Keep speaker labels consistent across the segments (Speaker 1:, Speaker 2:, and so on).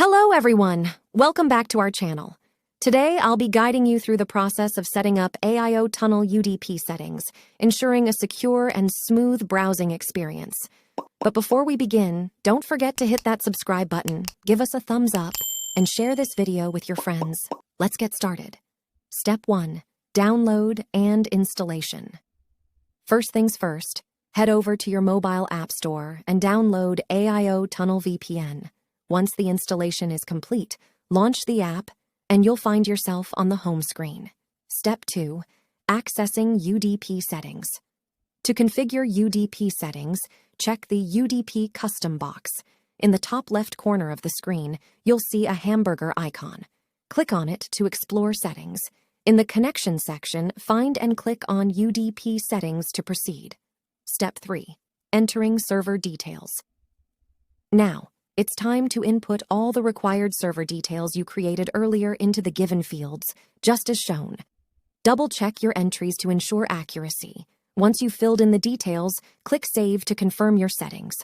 Speaker 1: Hello everyone! Welcome back to our channel. Today I'll be guiding you through the process of setting up AIO Tunnel UDP settings, ensuring a secure and smooth browsing experience. But before we begin, don't forget to hit that subscribe button, give us a thumbs up, and share this video with your friends. Let's get started. Step 1. Download and installation. First things first, head over to your mobile app store and download AIO Tunnel VPN. Once the installation is complete, launch the app and you'll find yourself on the home screen. Step 2. Accessing UDP settings. To configure UDP settings, check the UDP custom box. In the top left corner of the screen, you'll see a hamburger icon. Click on it to explore settings. In the connection section, find and click on UDP settings to proceed. Step 3. Entering server details. Now, it's time to input all the required server details you created earlier into the given fields, just as shown. Double-check your entries to ensure accuracy. Once you've filled in the details, click Save to confirm your settings.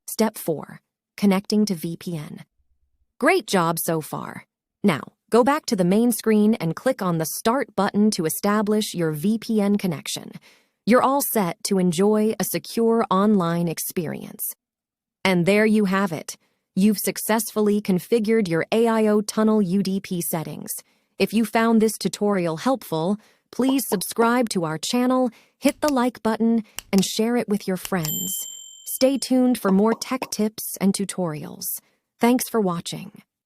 Speaker 1: Step 4. Connecting to VPN. Great job so far. Now, go back to the main screen and click on the Start button to establish your VPN connection. You're all set to enjoy a secure online experience. And there you have it. You've successfully configured your AIO Tunnel UDP settings. If you found this tutorial helpful, please subscribe to our channel, hit the like button, and share it with your friends. Stay tuned for more tech tips and tutorials. Thanks for watching.